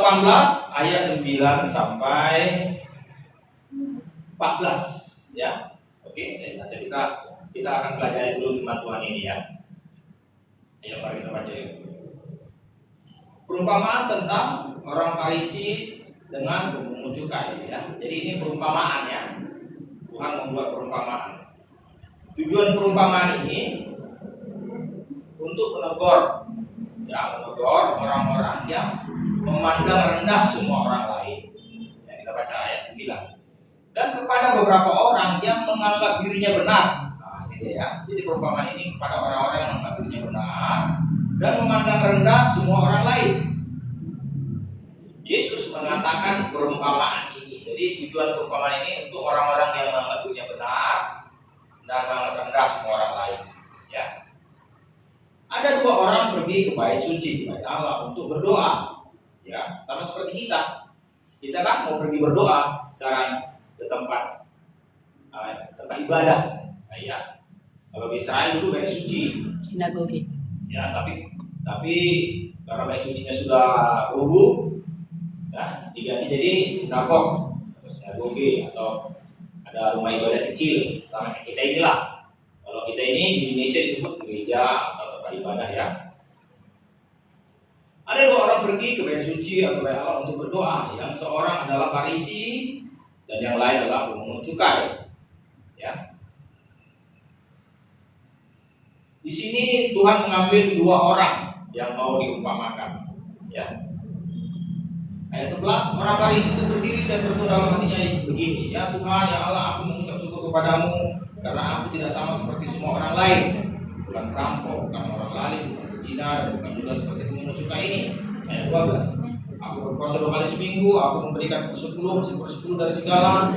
18 ayat 9 sampai 14 ya. Oke, saya baca, kita akan pelajari dulu firman Tuhan ini ya. Ayo mari kita baca yuk. Perumpamaan tentang orang Farisi dengan pemungut cukai ya. Jadi ini perumpamaan ya. Tuhan membuat perumpamaan. Tujuan perumpamaan ini untuk menegur ya, menegur orang-orang yang memandang rendah semua orang lain. Ya, kita baca ayat 9. Dan kepada beberapa orang yang menganggap dirinya benar. Nah, ini ya. Jadi perumpamaan ini kepada orang-orang yang menganggap dirinya benar dan memandang rendah semua orang lain. Yesus mengatakan perumpamaan ini. Jadi tujuan perumpamaan ini untuk orang-orang yang menganggap dirinya benar dan menganggap rendah semua orang lain. Ya. Ada dua orang pergi ke bait suci, ke bait Allah untuk berdoa. Ya, sama seperti kita. Kita kan mau pergi berdoa sekarang ke tempat ibadah. Nah, ya. Kalau di Israel dulu bait suci, sinagoge. Ya, tapi karena bait sucinya sudah rubuh, ya, diganti jadi sinagog atau sinagoge atau ada rumah ibadah kecil sama kayak kita inilah. Kalau kita ini di Indonesia disebut gereja atau tempat ibadah ya. Ada dua orang pergi ke bait suci atau bait Allah untuk berdoa. Yang seorang adalah Farisi dan yang lain adalah pemungut cukai. Ya. Di sini Tuhan mengambil dua orang yang mau diumpamakan. Ya. Ayat 11, orang Farisi itu berdiri dan berdoa dalam hatinya begini, ya Tuhan, ya Allah, aku mengucap syukur kepadamu karena aku tidak sama seperti semua orang lain, bukan perampok, bukan orang lalim, bukan berzina, dan bukan juga seperti pemungut cukai ini. Ayat 12, aku berpuasa 2 kali seminggu, aku memberikan 10% dari segala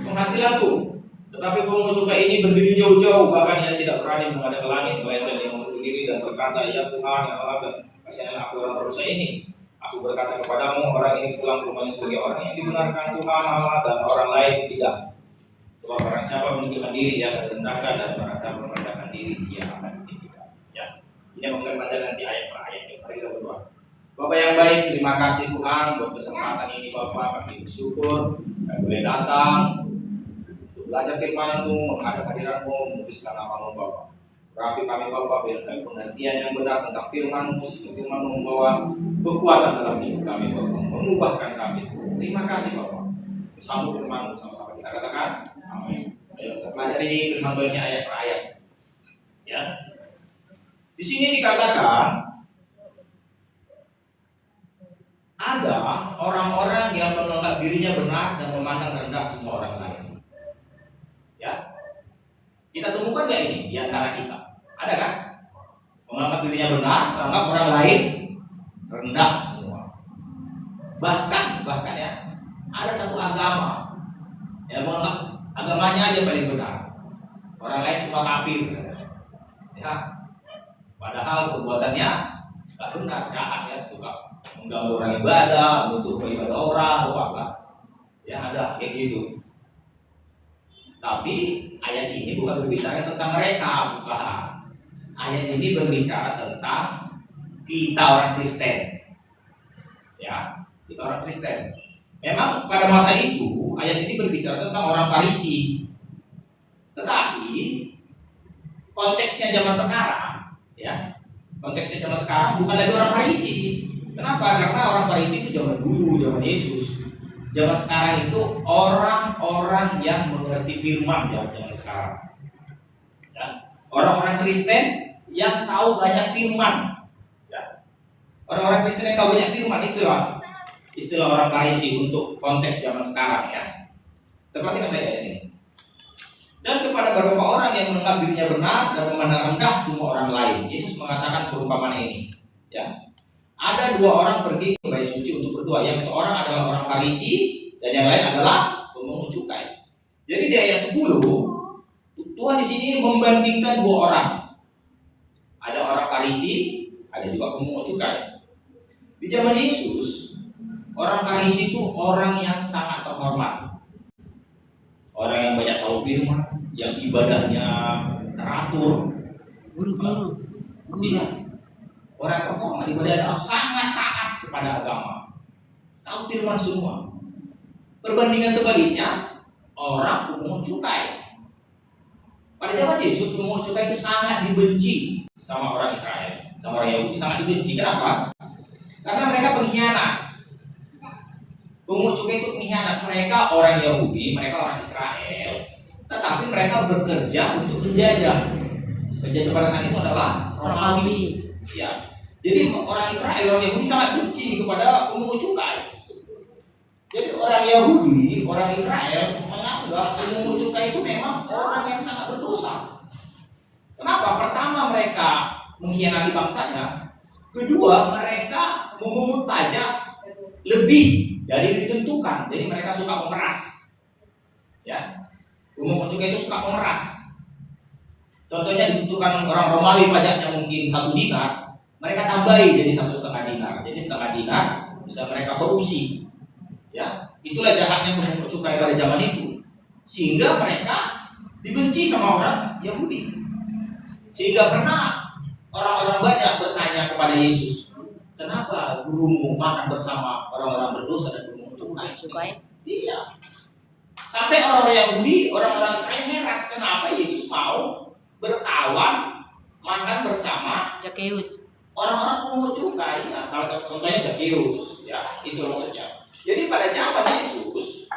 penghasilanku. Tetapi pemungut cukai ini berdiri jauh-jauh, bahkan ia tidak berani menghadap ke langit, melainkan ia berdiri dan berkata, ya Tuhan, ya Allah, kasihanlah aku orang berdosa ini. Aku berkata kepadamu, orang ini pulang ke rumahnya sebagai orang yang dibenarkan Tuhan Allah dan orang lain tidak. Sebab barang siapa meninggikan diri, dia akan direndahkan, dan barang siapa merendahkan diri, dia akan ditinggikan. Ya, ini akan kita nanti ayat per ayat. Mari kita berdoa. Bapak yang baik, terima kasih Tuhan buat kesempatan ini Bapak. Kami bersyukur dan boleh datang untuk belajar firman-Mu, menghadap hadirat-Mu, menuliskan nama-Mu Bapak. Berapi kami Bapak, biar kami pengertian yang benar tentang firman-Mu, sehingga firman-Mu membawa kekuatan dalam hidup kami Bapak, mengubahkan kami. Terima kasih Bapak. Sambung firman-Mu sama-sama kita katakan. Amin. Ayo kita pelajari firman Tuhan ayat per ayat. Ya. Di sini dikatakan ada orang-orang yang menganggap dirinya benar dan memandang rendah semua orang lain. Ya. Kita temukan nggak ini di antara kita? Ada kan? Menganggap dirinya benar, menganggap orang lain rendah semua. Bahkan ya, ada satu agama yang menganggap agamanya aja paling benar. Orang lain semua kafir. Ya. Padahal perbuatannya nggak benar, jahat ya, suka mengganggu orang ibadah, untuk ibadah orang, apa. Ya ada kayak gitu. Tapi ayat ini bukan berbicara tentang mereka, bukan. Ayat ini berbicara tentang kita orang Kristen. Ya, kita orang Kristen. Memang pada masa itu ayat ini berbicara tentang orang Farisi. Tetapi konteksnya zaman sekarang, ya. Konteksnya zaman sekarang bukan lagi orang Farisi. Kenapa? Karena orang Farisi itu zaman dulu, zaman Yesus. Zaman sekarang itu orang-orang yang mengerti firman zaman sekarang. Ya. Orang-orang Kristen yang tahu banyak firman. Ya. Orang-orang Kristen yang tahu banyak firman itu ya istilah orang Farisi untuk konteks zaman sekarang ya. Perhatikan baik ini. Dan kepada beberapa orang yang menganggap dirinya benar dan memandang rendah semua orang lain, Yesus mengatakan perumpamaan ini. Ya. Ada dua orang pergi ke bait suci untuk berdoa. Yang seorang adalah orang Farisi dan yang lain adalah pemungut cukai. Jadi di ayat 10 Tuhan di sini membandingkan dua orang. Ada orang Farisi, ada juga pemungut cukai. Di zaman Yesus, orang Farisi itu orang yang sangat terhormat. Orang yang banyak tahu firman, yang ibadahnya teratur. Guru-guru. Iya. Orang terhormat ibadahnya sangat taat kepada agama. tahu firman semua. Perbandingan sebaliknya, orang pemungut cukai. Pada zaman Yesus, pemungut cukai itu sangat dibenci sama orang Israel, sama orang Yahudi, sangat dibenci. Kenapa? Karena mereka pengkhianat. Pemungut cukai itu pengkhianat. Mereka orang Yahudi, mereka orang Israel, tetapi mereka bekerja untuk menjajah. Penjajah pada saat itu adalah Romawi. Ya. Jadi orang Israel, orang Yahudi sangat benci kepada pemungut cukai. Jadi orang Yahudi, orang Israel menganggap pemungut cukai itu memang orang yang sangat berdosa. Kenapa? Pertama, mereka mengkhianati bangsanya. Kedua, mereka memungut pajak lebih dari yang ditentukan. Jadi mereka suka memeras. Ya. Pemungut cukai itu suka memeras. Contohnya ditentukan orang Romawi pajaknya mungkin 1 dinar, mereka tambahi jadi 1,5 dinar. Jadi 1,5 dinar bisa mereka korupsi. Ya, itulah jahatnya pemungut cukai pada zaman itu. Sehingga mereka dibenci sama orang Yahudi. Sehingga pernah orang-orang banyak bertanya kepada Yesus, kenapa gurumu makan bersama orang-orang berdosa dan pemungut cukai? Iya. Sampai orang-orang Yahudi, orang-orang Israel heran kenapa Yesus mau berkawan makan bersama Zakeus. orang-orang pemungut cukai. Ya, salah satu contohnya Zakeus, ya, itu maksudnya. Jadi pada zaman Yesus,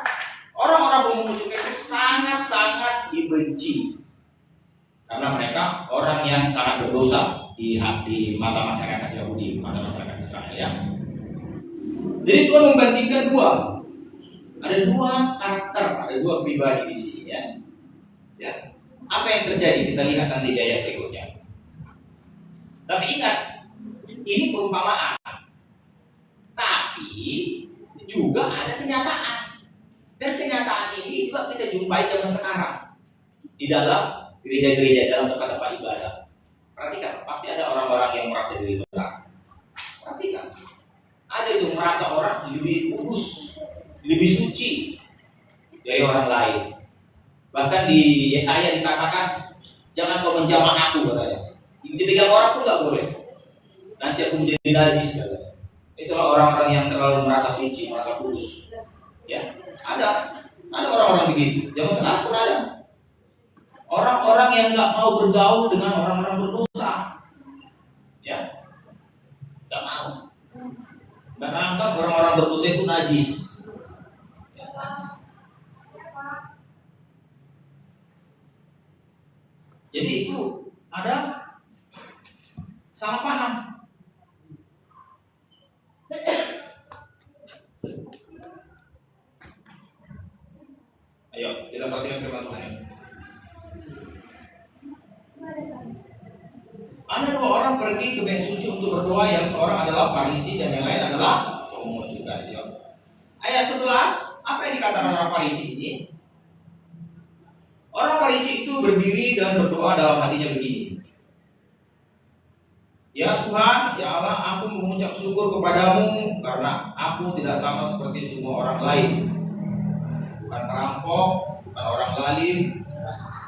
orang-orang pemungut cukai itu sangat-sangat dibenci karena mereka orang yang sangat berdosa di mata masyarakat Yahudi, mata masyarakat Israel. Ya. Jadi Tuhan membandingkan ada dua karakter, ada dua pribadi di sini. Ya. Apa yang terjadi? Kita lihat nanti di ayat berikutnya. Tapi ingat, ini perumpamaan. Tapi juga ada kenyataan. Dan kenyataan ini juga kita jumpai zaman sekarang di dalam gereja-gereja, dalam tempat-tempat ibadah. Perhatikan, pasti ada orang-orang yang merasa diri benar. Perhatikan, ada itu merasa orang lebih kudus, lebih suci dari orang lain. Bahkan di Yesaya dikatakan, jangan kau menjamah aku, katanya. Dipegang orang pun nggak boleh. Nanti aku menjadi najis, katanya. Itulah orang-orang yang terlalu merasa suci, merasa kudus. Ya, ada orang-orang begitu. Zaman sekarang pun ada. Orang-orang yang nggak mau bergaul dengan orang-orang berdosa. Ya, nggak mau. Nggak anggap orang-orang berdosa itu najis. Ya, jadi itu ada salah paham. Ayo kita perhatikan firman Tuhan. Ada 2 orang pergi ke bait suci untuk berdoa, yang seorang adalah Farisi dan yang lain adalah pemungut cukai. Ayat 11, apa yang dikatakan orang Farisi ini? Orang Farisi itu berdiri dan berdoa dalam hatinya begini. Ya Tuhan, ya Allah, aku mengucap syukur kepadamu karena aku tidak sama seperti semua orang lain. Bukan perampok, bukan orang zalim,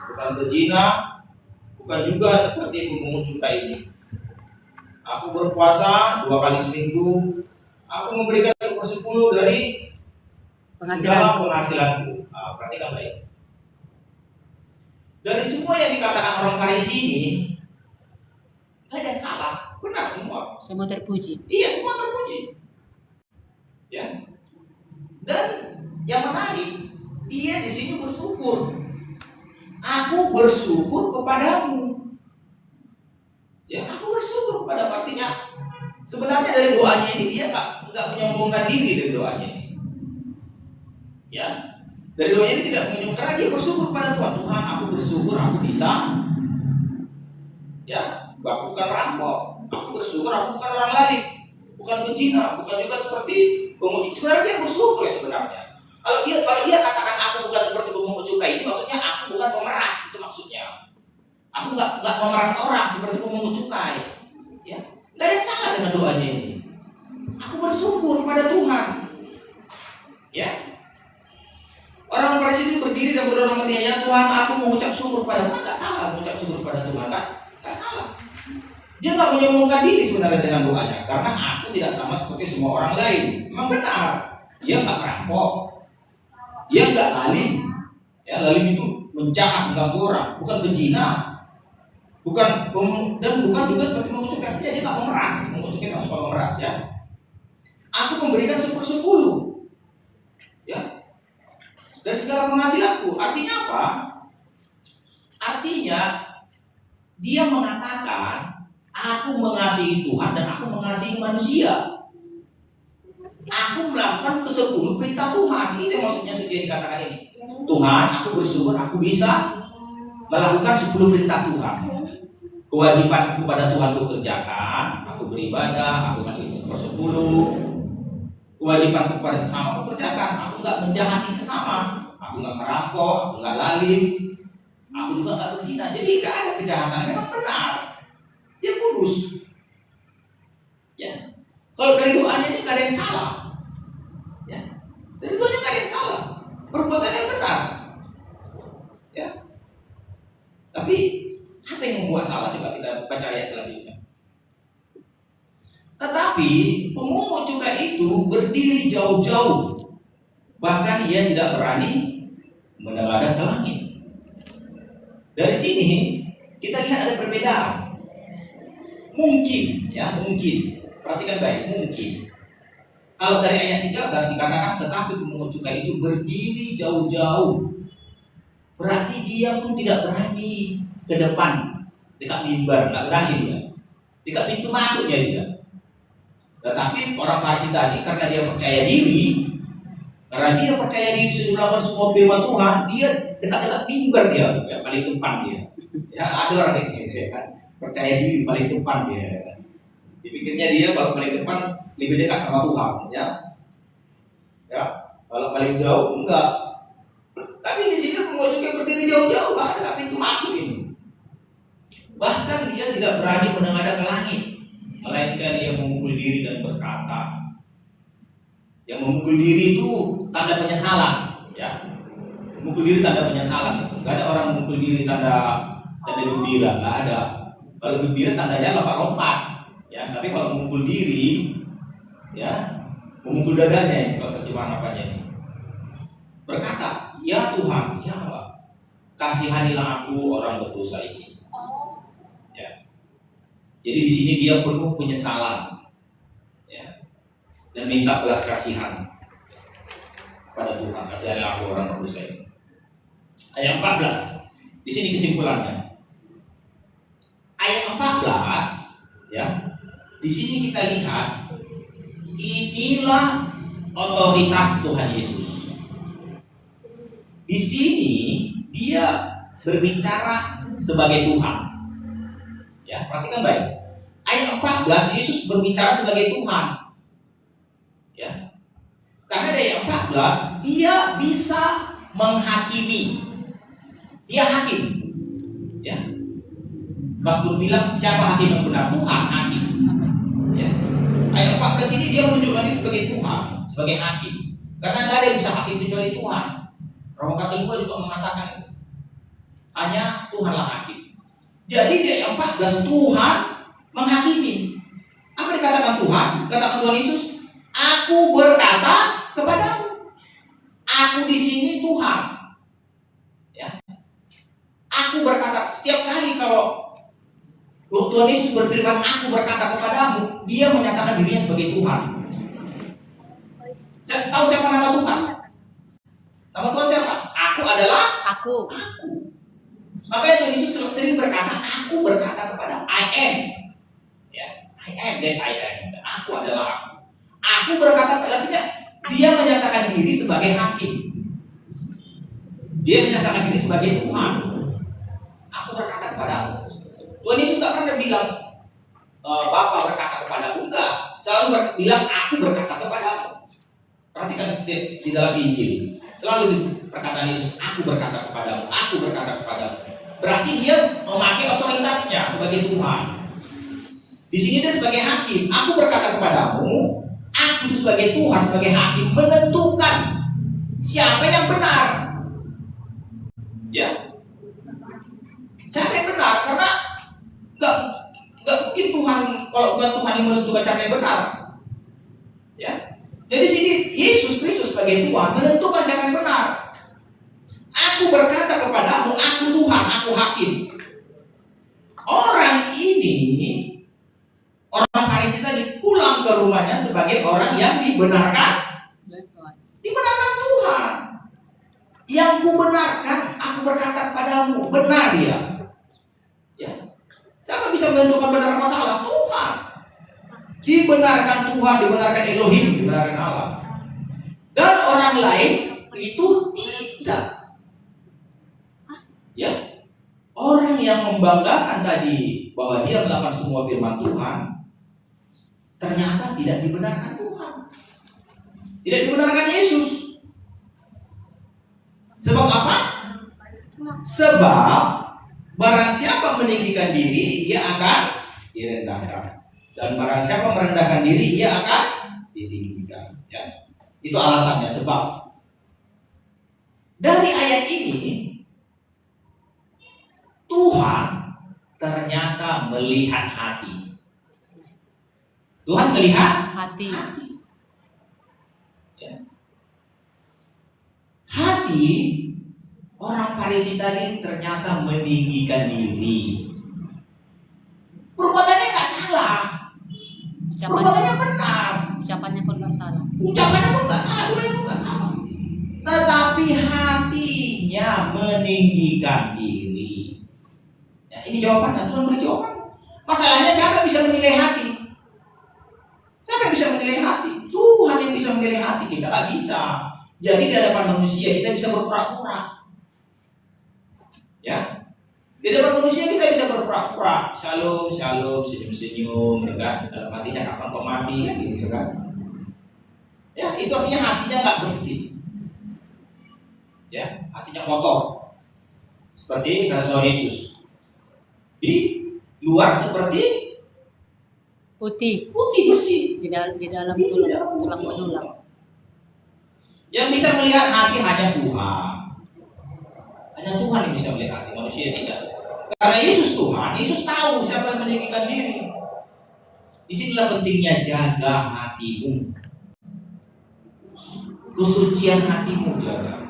bukan berzina, bukan juga seperti pemungut cukai ini. Aku berpuasa 2 kali seminggu. Aku memberikan 1/10 dari segala penghasilanku. Perhatikan baik. Dari semua yang dikatakan orang Farisi ini, tidak ada yang salah, benar semua. Semua terpuji. Iya, semua terpuji. Ya. Dan yang menarik, dia di sini bersyukur. Aku bersyukur kepadamu. Ya, aku bersyukur kepada artinya. Sebenarnya dari doanya ini dia nggak menyombongkan diri dari doanya ini. Ya. Dari doanya ini tidak menunjukkan, karena dia bersyukur pada Tuhan. Tuhan, aku bersyukur aku bisa, ya, aku bukan rampok. Aku bersyukur aku bukan orang lain, bukan pezina, bukan juga seperti pemungut. Sebenarnya dia bersyukur ya sebenarnya. Kalau dia katakan aku bukan seperti pemungut cukai, ini maksudnya aku bukan pemeras, itu maksudnya. Aku nggak memeras orang seperti pemungut cukai. Ya, nggak ada yang salah dengan doanya ini. Aku bersyukur pada Tuhan. Ya. Orang Farisi itu berdiri dan berdoa sama dia, ya Tuhan, aku mengucap syukur pada Tuhan. Nggak salah mengucap syukur pada Tuhan, kan? Nggak salah. Dia nggak menyombongkan diri sebenarnya dengan doanya, karena aku tidak sama seperti semua orang lain. Memang benar. dia nggak merampok, dia nggak lalim. Ya, lalim itu menjahat, mengganggu orang, bukan berzina, dan bukan juga seperti mengucuk. Artinya dia nggak memeras, mengucuk itu suka memeras ya. Aku memberikan 10/10 ya dari segala penghasilanku. Artinya apa? Artinya dia mengatakan aku mengasihi Tuhan dan aku mengasihi manusia. Aku melakukan ke-10 perintah Tuhan. Itu yang maksudnya sudah dikatakan ini. Tuhan, aku bersyukur aku bisa melakukan 10 perintah Tuhan. Kewajiban kepada Tuhan aku kerjakan. Aku beribadah, aku kasih 10/10. Kewajiban kepada sesama aku kerjakan. Aku nggak menjahati sesama. Aku nggak merampok, aku nggak lalim. Aku juga nggak berzina. Jadi nggak ada kejahatan. Memang benar. Dia kudus. Ya. Kalau dari doanya ini nggak ada yang salah. Ya. Dari doanya nggak ada yang salah. Perbuatannya benar. Ya. Tapi apa yang membuat salah? Coba kita baca ayat selanjutnya. Tetapi pemungut cukai itu berdiri jauh-jauh, bahkan ia tidak berani menengadah ke langit. Dari sini kita lihat ada perbedaan. Mungkin, ya mungkin. Perhatikan baik, mungkin. Kalau dari ayat 13 dikatakan, tetapi pemungut cukai itu berdiri jauh-jauh, berarti dia pun tidak berani ke depan, dekat mimbar, nggak berani dia. Dekat pintu masuknya dia. Tetapi orang Farisi tadi karena dia percaya diri sudah melakukan semua firman Tuhan, dia dekat-dekat mimbar dia, ya, paling depan dia. Ya ada orang kayak gitu ya kan, percaya diri paling depan dia. Ya, kan? Dipikirnya dia kalau paling depan lebih dekat sama Tuhan, ya. Ya, kalau paling jauh enggak. Tapi di sini pemungut cukai berdiri jauh-jauh, bahkan dekat pintu masuk ini. Bahkan dia tidak berani menengadah ke langit, melainkan dia memukul diri dan berkata. Yang memukul diri itu tanda penyesalan, ya. Memukul diri tanda penyesalan itu. Gak ada orang memukul diri tanda gembira, gak ada. Kalau gembira tandanya lompat-lompat, ya. Tapi kalau memukul diri, ya, memukul dadanya ini, kalau terjemahan apanya ini. Berkata, ya Tuhan, ya Allah, kasihanilah aku orang berdosa ini. Ya. Jadi di sini dia penuh penyesalan. Dan minta belas kasihan pada Tuhan. Kasihanilah aku orang berdosa ini. Ayat 14. Di sini kesimpulannya. Ayat 14, ya. Di sini kita lihat inilah otoritas Tuhan Yesus. Di sini dia berbicara sebagai Tuhan. Ya, perhatikan baik. Ayat 14 Yesus berbicara sebagai Tuhan. Ya. Karena dari ayat 14 dia bisa menghakimi. Dia hakim. Ya. Mazmur bilang siapa hakim yang benar? Tuhan hakim. Ya. Ayat 14 ini dia menunjukkan diri sebagai Tuhan, sebagai hakim. Karena tidak ada yang bisa hakim kecuali Tuhan. Roma pasal 2 juga mengatakan itu. Hanya Tuhanlah hakim. Jadi di ayat 14 Tuhan menghakimi. Apa dikatakan Tuhan? Katakan Tuhan Yesus, aku berkata kepadamu. Aku di sini Tuhan. Ya. Aku berkata setiap kali kalau Tuhan Yesus berfirman, aku berkata kepadamu, dia menyatakan dirinya sebagai Tuhan. Tahu siapa nama Tuhan? Nama Tuhan siapa? Aku adalah Aku. Makanya Tuhan Yesus sering berkata, aku berkata kepadamu, I am. Ya, I am that I am. Aku adalah aku. Aku berkata, artinya dia menyatakan diri sebagai hakim. Dia menyatakan diri sebagai Tuhan. Aku berkata kepadamu. Tuhan Yesus tak pernah bilang Bapa berkata kepadamu, enggak. Selalu bilang aku berkata kepadamu. Perhatikan di dalam Injil. Selalu perkataan Yesus, aku berkata kepadamu, aku berkata kepadamu. Berarti dia memakai otoritasnya sebagai Tuhan. Di sini dia sebagai hakim. Aku berkata kepadamu, aku itu sebagai Tuhan, sebagai hakim menentukan siapa yang benar. Ya, siapa yang benar? Karena nggak mungkin Tuhan, kalau bukan Tuhan yang menentukan siapa yang benar. Ya, Jadi sini Yesus Kristus sebagai Tuhan menentukan siapa yang benar. Aku berkata kepadamu, aku Tuhan, aku hakim. Orang ini, orang Farisi tadi pulang ke rumahnya sebagai orang yang dibenarkan. Dibenarkan Tuhan. Yang ku benarkan, aku berkata kepadamu, benar dia. Ya. Siapa bisa menentukan benar apa salah? Tuhan. Dibenarkan Tuhan, dibenarkan Elohim, dibenarkan Allah. Dan orang lain itu tidak. Ya. Orang yang membanggakan tadi bahwa dia melakukan semua firman Tuhan, ternyata tidak dibenarkan Tuhan. Tidak dibenarkan Yesus. Sebab apa? Sebab barang siapa meninggikan diri, ia akan direndahkan. Dan barang siapa merendahkan diri, ia akan ditinggikan. Ya. Itu alasannya. Sebab dari ayat ini Tuhan ternyata melihat hati. Tuhan melihat hati. Ya. Hati orang Farisi tadi ternyata meninggikan diri. Perbuatannya nggak salah. Perbuatannya benar. Ucapannya pun nggak salah. Ucapannya pun nggak salah, doanya pun nggak salah. Tetapi hatinya meninggikan diri. Ya, ini jawabannya, Tuhan beri jawaban. Masalahnya siapa yang bisa menilai hati? Siapa yang bisa menilai hati? Tuhan yang bisa menilai hati, kita nggak bisa. Jadi di hadapan manusia kita bisa berpura-pura. Ya. Di hadapan manusia kita bisa berpura-pura, shalom, shalom, senyum-senyum, kan? Dalam hatinya kapan kau mati, gitu kan? Ya, itu artinya hatinya nggak bersih. Ya, hatinya kotor. Seperti kata Tuhan Yesus. Di luar seperti putih bersih. di dalam tulang belulang. Yang bisa melihat hati hanya Tuhan. Hanya Tuhan yang bisa melihat hati, manusia tidak. Karena Yesus Tuhan, Yesus tahu siapa yang meninggikan diri. Disinilah pentingnya jaga hatimu. Kesucian hatimu jaga.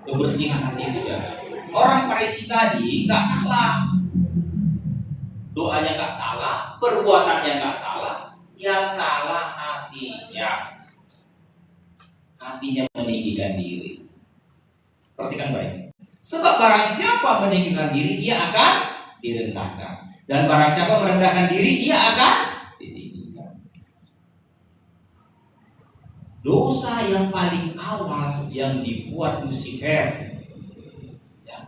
Kebersihan hatimu jaga. Orang Farisi tadi nggak salah. Doanya nggak salah, perbuatannya nggak salah. Yang salah hatinya. Hatinya meninggikan diri. Perhatikan baik. Sebab barang siapa meninggikan diri, ia akan direndahkan. Dan barang siapa merendahkan diri, ia akan ditinggikan. Dosa yang paling awal yang dibuat Lucifer, ya,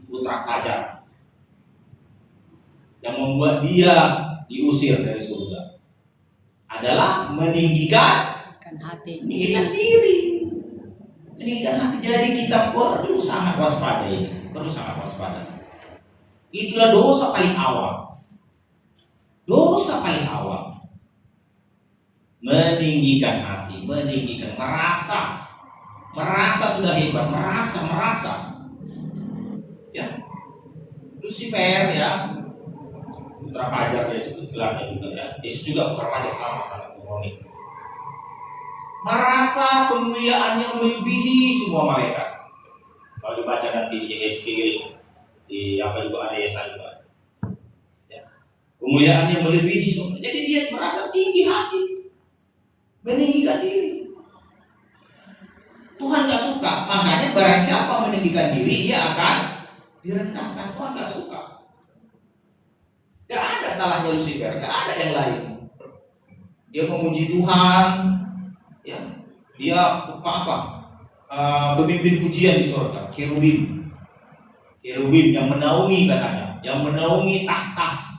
putra fajar, yang membuat dia diusir dari surga, adalah meninggikan hati. Meninggikan diri. Meninggikan hati. Jadi kita perlu sangat waspada ini. Perlu sangat waspada. Itulah dosa paling awal. Dosa paling awal. Meninggikan hati. Meninggikan. Merasa sudah hebat. Merasa. Ya. Lucifer ya. Putra fajar ya sebetulnya juga ya. Yesus juga putra fajar sama Tuhan. Merasa kemuliaannya melebihi semua malaikat. Kalau dibaca nanti di Yeskiel, di apa juga ada Yesaya juga. Ya. Kemuliaannya melebihi semua. Jadi dia merasa tinggi hati, meninggikan diri. Tuhan gak suka. Makanya barang siapa meninggikan diri, dia akan direndahkan. Tuhan gak suka. Gak ada salahnya Lucifer, gak ada yang lain. Dia memuji Tuhan. Ya, dia pemimpin pujian di surga, kerubim yang menaungi katanya, yang menaungi tahta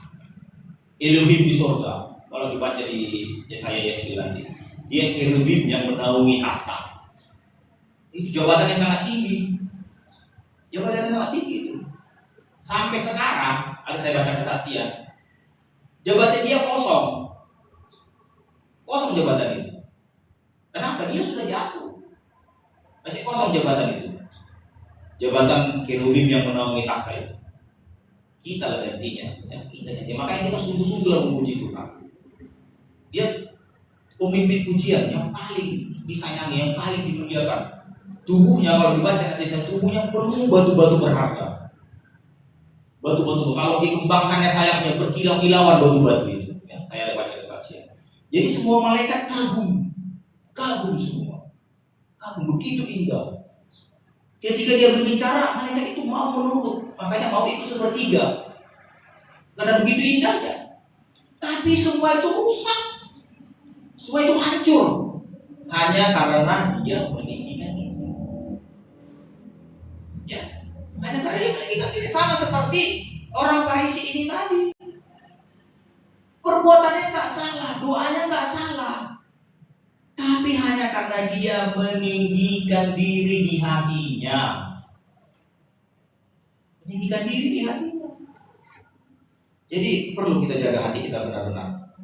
Elohim di surga. Kalau dibaca di Yesaya nanti, dia kerubim yang menaungi tahta. Itu jabatannya sangat tinggi. Jabatannya sangat tinggi itu. Sampai sekarang ada saya baca kesaksian, jabatan dia kosong jabatan itu. Kenapa? Dia sudah jatuh. Masih kosong jabatan itu. Jabatan kerubim yang menaungi tahta itu. Kita lah gantinya. Ya, kita ganti. Makanya kita sungguh-sungguh memuji Tuhan. Dia pemimpin pujian yang paling disayangi, yang paling dimuliakan. Tubuhnya kalau dibaca nanti tubuhnya penuh batu-batu berharga. Batu-batu kalau dikembangkannya sayapnya berkilau-kilauan batu-batu itu. Ya, saya ada baca kesaksian. Jadi semua malaikat kagum semua, kagum begitu indah. Ketika dia berbicara, malaikat itu mau menurut, makanya mau ikut sepertiga. Karena begitu indahnya. Tapi semua itu rusak, semua itu hancur, hanya karena dia meninggikan diri. Ya, hanya karena dia meninggikan diri, sama seperti orang Farisi ini tadi. Perbuatannya nggak salah, doanya nggak salah, tapi hanya karena dia meninggikan diri di hatinya. Meninggikan diri di hatinya. Jadi perlu kita jaga hati kita benar-benar.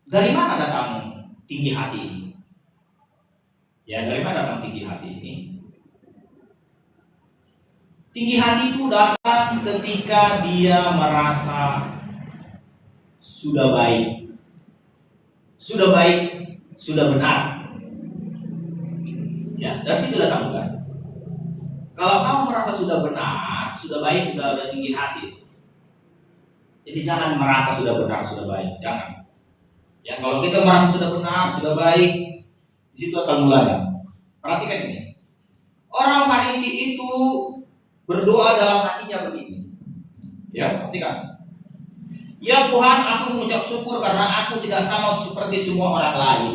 Dari mana datang tinggi hati ini? Ya, dari mana datang tinggi hati ini? Tinggi hati itu datang ketika dia merasa sudah baik, sudah benar. Ya, dari situ datang bukan? Kalau kamu merasa sudah benar, sudah baik, sudah ada tinggi hati. Jadi jangan merasa sudah benar, sudah baik, jangan. Ya, kalau kita merasa sudah benar, sudah baik, di situ asal mulanya. Perhatikan ini. Orang Farisi itu berdoa dalam hatinya begini. Ya, perhatikan. Ya Tuhan, aku mengucap syukur karena aku tidak sama seperti semua orang lain.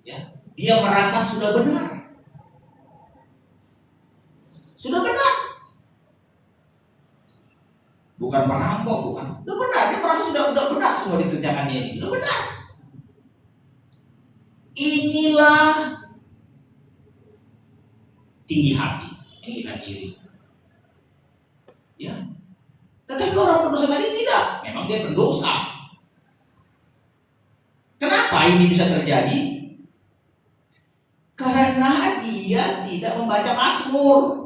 Ya, dia merasa sudah benar. Sudah benar. Bukan perampok, bukan. Sudah benar, dia merasa sudah benar semua dikerjakannya ini. Sudah benar. Inilah tinggi hati, meninggikan diri. Ya. Tetapi orang berdosa tadi tidak, memang dia berdosa. Kenapa ini bisa terjadi? Karena dia tidak membaca Mazmur.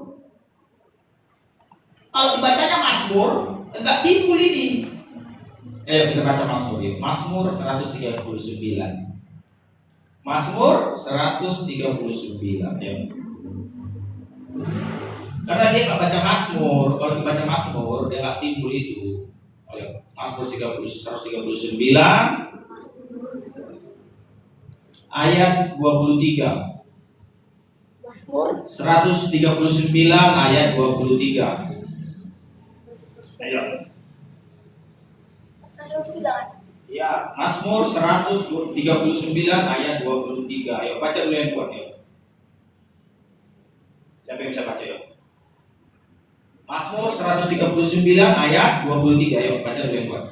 Kalau dibacanya Mazmur, enggak timbul ini. Kita baca Mazmur ya. Mazmur 139. Mazmur 139 ya. Karena dia nggak baca Mazmur, kalau dibaca Mazmur dia nggak timbul itu. Mazmur 139 ayat 23. Mazmur 139 ayat 23. Ayo. Ya, Mazmur 139 ayat 23. Ayo baca dulu yang kuat ya. Siapa yang bisa baca ya? Mazmur 139 ayat 23. Ayo baca dulu yang kuat.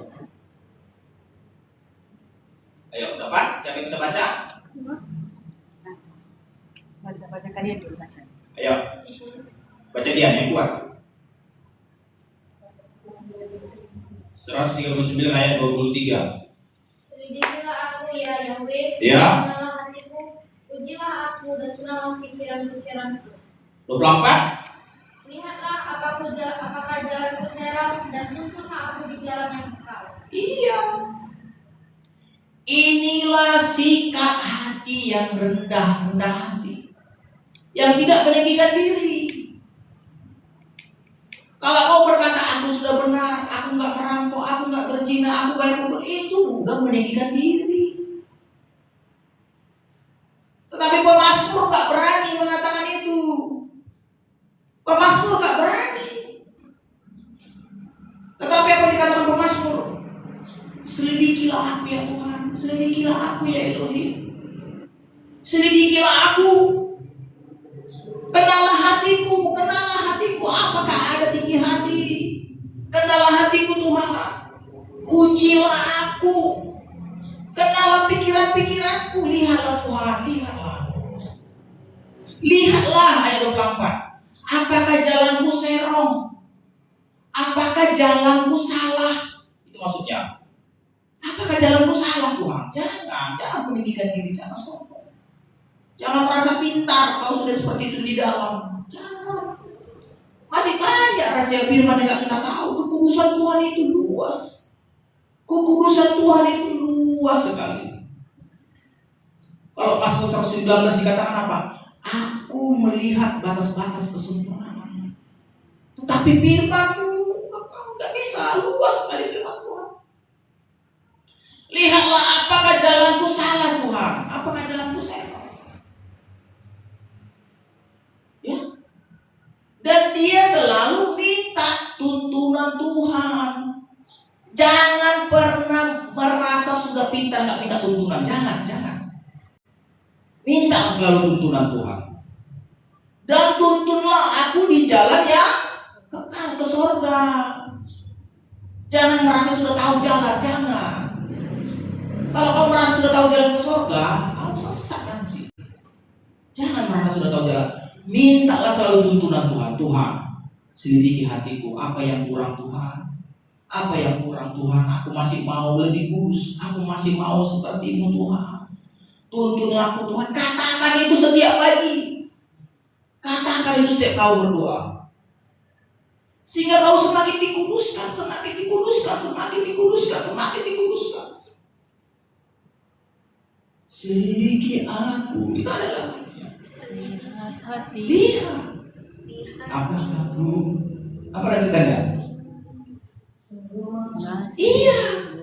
Ayo, dapat? Siapa yang bisa baca? Baca kalian dulu baca. Ayo. Baca dia yang kuat. 139 ayat 23. Selidikilah aku ya Yahweh, Ya. kenallah hatiku, ujilah aku dan kenallah pikiran-pikiranku. 24. Lihatlah apakah jalanku seram dan tuntunlah aku di jalan yang kekal. Iya. Inilah sikap hati yang rendah hati, yang tidak meninggikan diri. Kalau kau berkata aku sudah benar, aku nggak merampok, aku nggak berzina, aku bayar utang, itu udah meninggikan diri. Tetapi pemazmur nggak berani mengatakan itu. Pemazmur nggak berani. Tetapi apa dikatakan pemazmur? Selidikilah aku ya Tuhan, selidikilah aku ya Elohim, selidikilah aku. Kenallah hatiku, apakah ada tinggi hati? Kenallah hatiku Tuhan, ujilah aku. Kenallah pikiran-pikiranku, lihatlah Tuhan, lihatlah ayat 24. Apakah jalanku serong? Apakah jalanku salah? Itu maksudnya. Apakah jalanku salah Tuhan? Jangan meninggikan diri, jangan sombong. Jangan merasa pintar, kau sudah seperti itu di dalam. Jangan. Masih banyak rahasia firman yang kita tahu. Kekudusan Tuhan itu luas. Kekudusan Tuhan itu luas sekali. Kalau Mazmur 119 dikatakan apa? Aku melihat batas-batas kesempurnaan. Tetapi firman-Mu nggak bisa, luas sekali firman Tuhan. Lihatlah, apakah jalanku salah Tuhan? Apakah jalanku salah? Ya. Dan dia selalu minta tuntunan Tuhan. Jangan pernah merasa sudah pintar nggak minta tuntunan. Jangan. Minta selalu tuntunan Tuhan. Dan tuntunlah aku di jalan yang kekal ke surga. Jangan merasa sudah tahu jalan, jangan. Kalau kamu merasa sudah tahu jalan ke surga, kamu sesat nanti. Jangan merasa sudah tahu jalan. Mintalah selalu tuntunan Tuhan. Tuhan, selidiki hatiku, apa yang kurang Tuhan? Apa yang kurang Tuhan? Aku masih mau lebih kudus. Aku masih mau seperti-Mu Tuhan. Tuntunlah aku Tuhan. Katakan itu setiap pagi. Katakan itu setiap kau berdoa. Sehingga kau semakin dikuduskan, semakin dikuduskan, semakin dikuduskan, semakin dikuduskan. Selidiki aku. Itu adalah Lihat hati. lihat. Apa aku? Apa lanjutannya? Iya.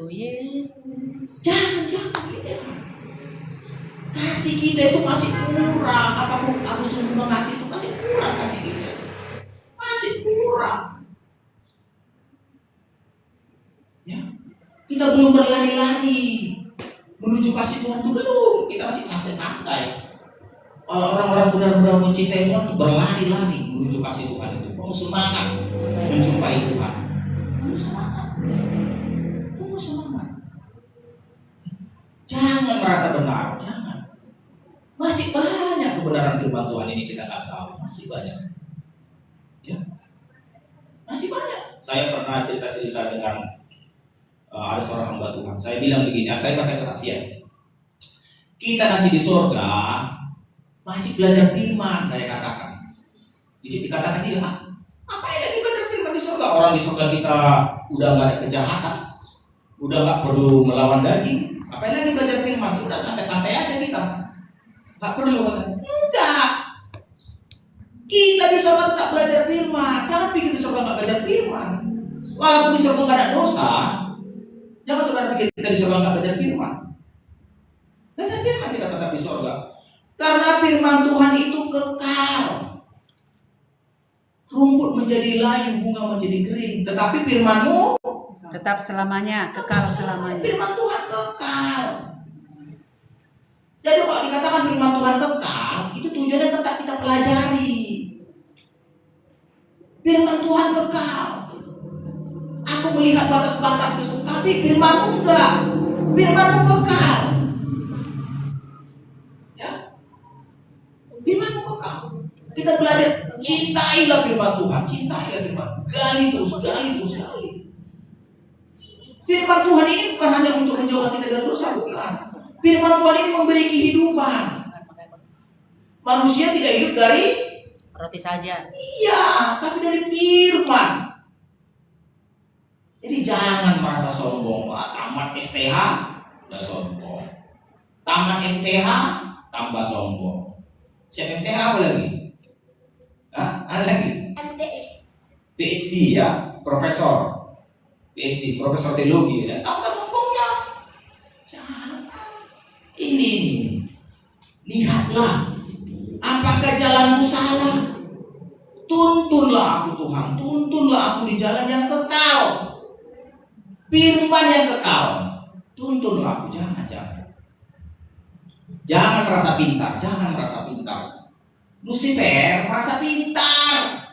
Yesus. Jangan. Kasih kita itu masih kurang. Apa aku sungguh mengasihi itu masih kurang kasih kita. Masih kurang. Ya. Kita belum berlari-lari menuju kasih Tuhan itu belum. Kita masih santai-santai. Kalau orang-orang benar-benar mencintai Tuhan itu berlari-lari menuju kasih Tuhan itu. Penuh semangat menjumpai Tuhan. Penuh semangat. Jangan merasa benar, jangan. Masih banyak kebenaran firman Tuhan ini kita nggak tahu, masih banyak. Ya, masih banyak. Saya pernah cerita-cerita dengan ada seorang hamba Tuhan. Saya bilang begini, saya baca kesaksian. Kita nanti di surga masih belajar firman, saya katakan. Dikatakan dia, apa yang lagi belajar firman di surga? Orang di surga kita udah nggak ada kejahatan, udah nggak perlu melawan daging. Apa yang lagi belajar firman? Udah santai-santai aja kita. Nggak perlu. Enggak. Kita di surga tetap belajar firman. Jangan pikir di surga nggak belajar firman. Walaupun di surga nggak ada dosa, jangan saudara pikir kita di surga nggak belajar firman. Belajar firman kita tetap di surga. Karena firman Tuhan itu kekal. Rumput menjadi layu, bunga menjadi kering. Tetapi firman-Mu Tetap selamanya, kekal selamanya. Firman Tuhan kekal. Jadi kalau dikatakan firman Tuhan kekal, itu tujuannya tetap kita pelajari. Firman Tuhan kekal. Aku melihat batas-batas itu, tapi firman-Mu enggak. Firman-Mu kekal. Ya. Firman-Mu kekal. Kita belajar, cintailah firman Tuhan, cintailah firman. Gali terus. Firman Tuhan ini bukan hanya untuk menjauhkan kita dari dosa, bukan. Firman Tuhan ini memberi kehidupan. Manusia tidak hidup dari Roti saja. iya, tapi dari firman. Jadi jangan merasa sombong. Tamat STH udah sombong. Tamat MTH tambah sombong. Siap MTH apa lagi? Ada lagi? PhD ya, profesor. PhD, profesor teologi, dan tambah sombongnya. Jangan. Ini. Lihatlah. Apakah jalanmu salah? Tuntunlah aku Tuhan. Tuntunlah aku di jalan yang kekal. Firman yang kekal. Tuntunlah aku. Jangan. Jangan merasa pintar. Lucifer merasa pintar.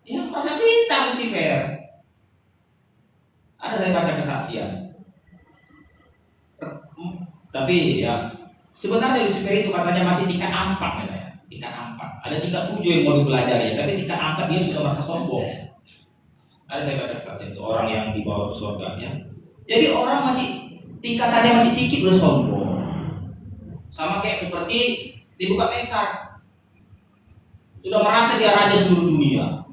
Ya, merasa pintar Lucifer. Ada saya baca kesaksian. Tapi ya sebenarnya Lucifer itu katanya masih tingkat 4 katanya. Tingkat 4. Ada tingkat 7 yang mau dipelajari, tapi tingkat 4 dia sudah merasa sombong. Ada saya baca kesaksian itu orang yang dibawa ke surga ya. Jadi orang masih tingkatannya masih sedikit udah sombong. Sama kayak seperti di Nebukadnezar. Sudah merasa dia raja seluruh dunia.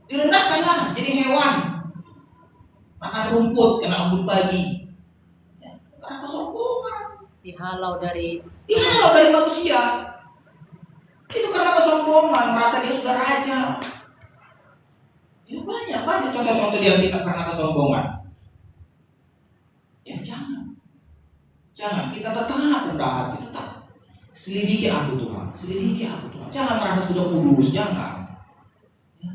Direndahkanlah jadi hewan. makan rumput, kena embun pagi. Ya, karena kesombongan. Dihalau dari Dihalau dari manusia. Itu karena kesombongan, merasa dia sudah raja. Ya, banyak contoh-contoh di Alkitab karena kesombongan. Ya, jangan kita tetap rendah hati, tetap selidiki aku Tuhan, selidiki aku Tuhan. Jangan merasa sudah kudus, jangan. Ya.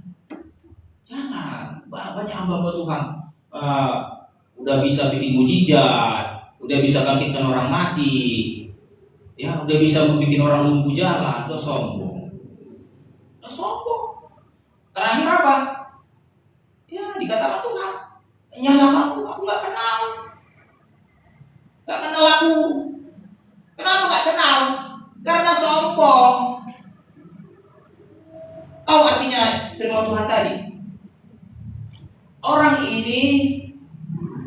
Jangan. Banyak hamba Tuhan udah bisa bikin mujizat, udah bisa bangkitkan orang mati, ya, udah bisa bikin orang lumpuh jalan, udah sombong. Terakhir apa? Ya, dikatakan Tuhan, nyala aku nggak kenal. Gak kenal aku. Kenapa gak kenal? Karena sombong. Tahu artinya firman Tuhan tadi? Orang ini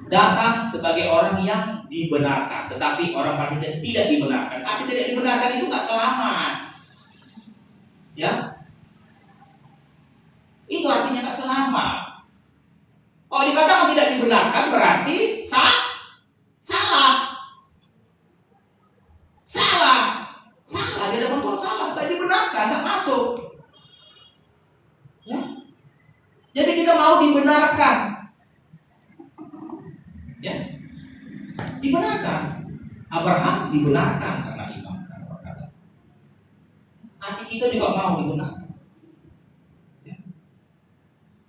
datang sebagai orang yang dibenarkan, tetapi orang paling tidak dibenarkan. Arti tidak dibenarkan itu gak selamat. Ya, itu artinya gak selamat. Kalau dikatakan tidak dibenarkan berarti salah. Salah, di hadapan Tuhan salah, tak dibenarkan, tak masuk. Ya? Jadi kita mau dibenarkan. Ya? Dibenarkan. Abraham dibenarkan karena iman, karena perkataan. Hati kita juga mau dibenarkan. Ya?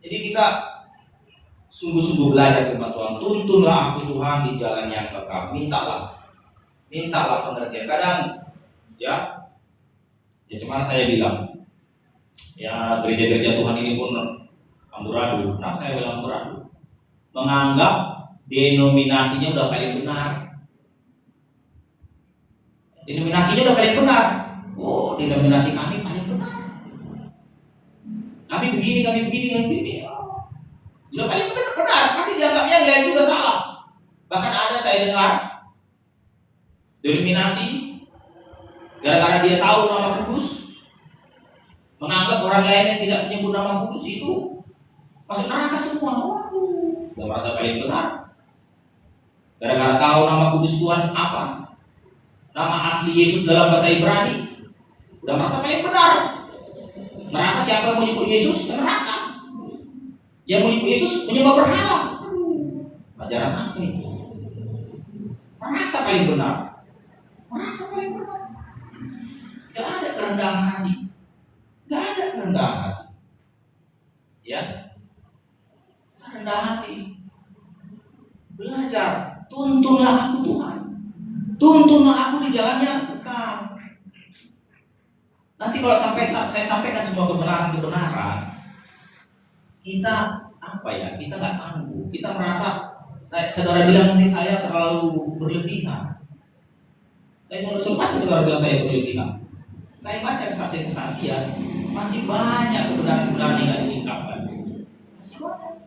Jadi kita sungguh-sungguh belajar firman Tuhan. Tuntunlah aku Tuhan di jalan yang kekal. Mintalah pengertian. Kadang ya cuman saya bilang ya gereja-gereja Tuhan ini pun amburadul. Kenapa saya bilang amburadul? Menganggap denominasinya udah paling benar. Denominasinya udah paling benar. Oh, denominasi kami paling benar. Kami begini. Oh, udah paling benar. Pasti dianggapnya yang lain juga salah. Bahkan ada saya dengar denominasi gara-gara dia tahu nama kudus, menganggap orang lain yang tidak menyebut nama kudus itu masuk neraka semua. Waduh, udah merasa paling benar. Gara-gara tahu nama kudus Tuhan apa, nama asli Yesus dalam bahasa Ibrani, udah merasa paling benar. Merasa siapa yang menyebut Yesus ke neraka, yang menyebut Yesus menyembah berhala. Ajaran apa itu? Merasa paling benar. Gak ada kerendahan hati. Ya, rendah hati. Belajar, tuntunlah aku Tuhan. Tuntunlah aku di jalan yang kekal. Nanti kalau sampai saya sampaikan semua kebenaran, kita kita nggak sanggup. Kita merasa, saudara bilang nanti saya terlalu berlebihan. Pasti saudara bilang saya berlebihan. Saya baca kesaksian, masih banyak kebenaran yang nggak disingkapkan. Masih banyak.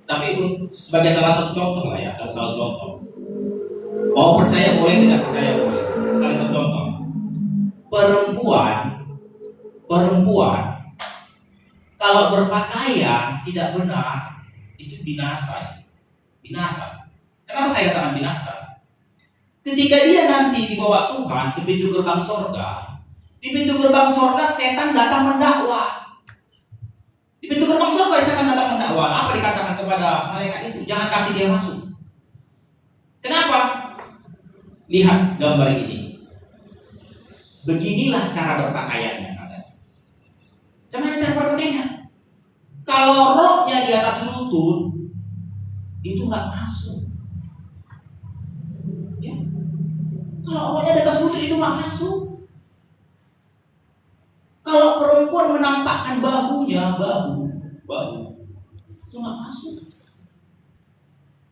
Tapi sebagai salah satu contoh lah ya, salah satu contoh. Mau percaya boleh, tidak percaya boleh. Salah satu contoh. Perempuan kalau berpakaian tidak benar itu binasa. Kenapa saya katakan binasa? Ketika dia nanti dibawa Tuhan ke pintu gerbang sorga, di pintu gerbang sorga setan datang mendakwa. Di pintu gerbang sorga setan datang mendakwa. Apa dikatakan kepada malaikat itu? Jangan kasih dia masuk. Kenapa? Lihat gambar ini. Beginilah cara berpakaiannya. Cuman cara berpakaiannya. Kalau roknya di atas lutut, itu nggak masuk. Kalau roknya di atas lutut itu nggak masuk. Kalau perempuan menampakkan bahunya, bahu itu nggak masuk.